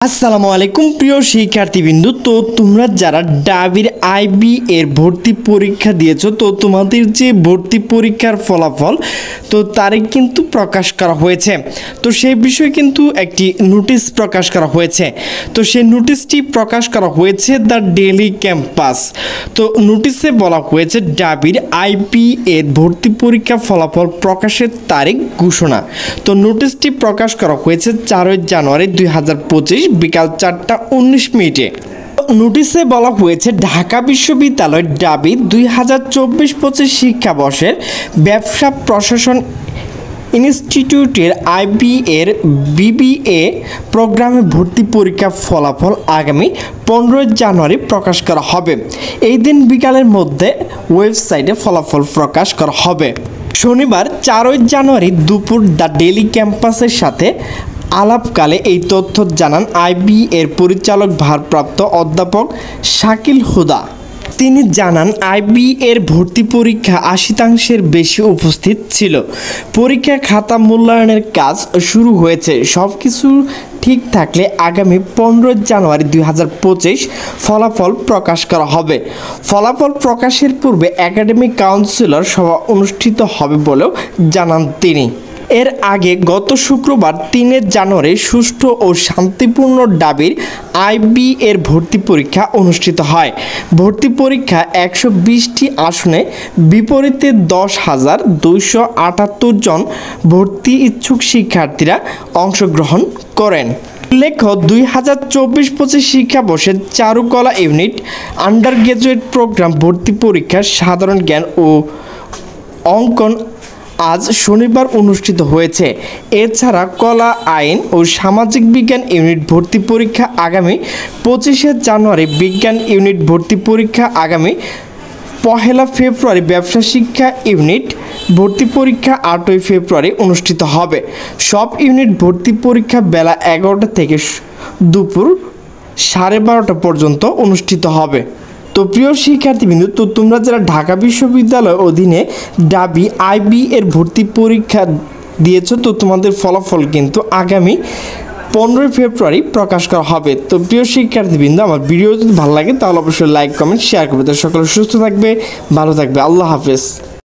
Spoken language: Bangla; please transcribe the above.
আসসালামু আলাইকুম প্রিয় শিক্ষার্থীবৃন্দু। তো তোমরা যারা ডাবির আইবি এর ভর্তি পরীক্ষা দিয়েছো, তো তোমাদের যে ভর্তি পরীক্ষার ফলাফল তো তারিখ কিন্তু প্রকাশ করা হয়েছে। তো সেই বিষয়ে কিন্তু একটি নোটিশ প্রকাশ করা হয়েছে। তো সেই নোটিশটি প্রকাশ করা হয়েছে দ্য ডেইলি ক্যাম্পাস। তো নোটিশে বলা হয়েছে ডাবির আইবি এর ভর্তি পরীক্ষা ফলাফল প্রকাশের তারিখ ঘোষণা। তো নোটিশটি প্রকাশ করা হয়েছে 4 জানুয়ারি 2025 বিকাল 4:19 নোটিশে বলা হয়েছে ঢাকা বিশ্ববিদ্যালয় ডাবি 2024-25 শিক্ষাবর্ষের ব্যবসা প্রশাসন ইনস্টিটিউটের আইবি এর বিবিএ প্রোগ্রামে ভর্তি পরীক্ষার ফলাফল আগামী 15 জানুয়ারি প্রকাশ করা হবে। এই দিন বিকালের মধ্যে ওয়েবসাইটে ফলাফল প্রকাশ করা হবে। শনিবার 4 জানুয়ারি দুপুর দ্য ডেইলি ক্যাম্পাসের সাথে আলাপকালে এই তথ্য জানান আইবি এর পরিচালক ভারপ্রাপ্ত অধ্যাপক শাকিল হুদা। তিনি জানান আইবি এর ভর্তি পরীক্ষা 80% বেশি উপস্থিত ছিল। পরীক্ষা খাতা মূল্যায়নের কাজ শুরু হয়েছে। সব কিছু ঠিক থাকলে আগামী 15 জানুয়ারি 2025 ফলাফল প্রকাশ করা হবে। ফলাফল প্রকাশের পূর্বে একাডেমিক কাউন্সিলর সভা অনুষ্ঠিত হবে বলেও জানান তিনি। এর আগে গত শুক্রবার 3 জানুয়ারি সুষ্ঠু ও শান্তিপূর্ণ ডাবির আইবি এর ভর্তি পরীক্ষা অনুষ্ঠিত হয়। ভর্তি পরীক্ষা 120টি আসনে বিপরীতে 10,278 জন ভর্তি ইচ্ছুক শিক্ষার্থীরা অংশগ্রহণ করেন। উল্লেখ্য 2024-25 শিক্ষাবর্ষের চারুকলা ইউনিট আন্ডার গ্রাজুয়েট প্রোগ্রাম ভর্তি পরীক্ষা সাধারণ জ্ঞান ও অঙ্কন আজ শনিবার অনুষ্ঠিত হয়েছে। এছাড়া কলা, আইন ও সামাজিক বিজ্ঞান ইউনিট ভর্তি পরীক্ষা আগামী 25 জানুয়ারি, বিজ্ঞান ইউনিট ভর্তি পরীক্ষা আগামী 1 ফেব্রুয়ারি, ব্যবসা শিক্ষা ইউনিট ভর্তি পরীক্ষা 8 ফেব্রুয়ারি অনুষ্ঠিত হবে। সব ইউনিট ভর্তি পরীক্ষা বেলা 11টা থেকে দুপুর 12:30 পর্যন্ত অনুষ্ঠিত হবে। তো প্রিয় শিক্ষার্থীবৃন্দ, তো তোমরা যারা ঢাকা বিশ্ববিদ্যালয় অধীনে ডাবি আইবি এর ভর্তি পরীক্ষা দিয়েছো, তো তোমাদের ফলাফল কিন্তু আগামী 15 ফেব্রুয়ারি প্রকাশ করা হবে। তো প্রিয় শিক্ষার্থীবৃন্দ, আমার ভিডিও যদি ভালো লাগে তাহলে অবশ্যই লাইক, কমেন্ট, শেয়ার করবে। তো সকলে সুস্থ থাকবে, ভালো থাকবে। আল্লাহ হাফেজ।